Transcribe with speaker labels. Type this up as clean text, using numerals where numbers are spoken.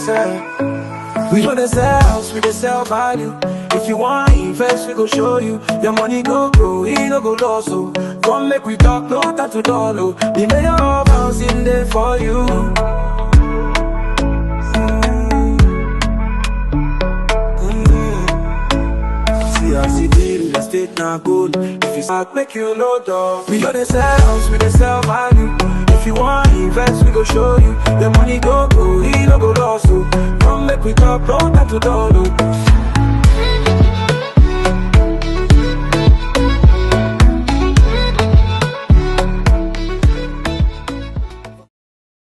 Speaker 1: We know the sell house, we dey sell value. If you want invest, we go show you. Your money go grow, he no go loss. So come make we talk, no time to dollar. The mayor of house in there for you. See as it be, the state now good. If you start, make you know dog. We know the sell house, we dey sell value. If you want invest, we go show you. Your money go grow, he no go loss. So come make we talk, no time to dollar.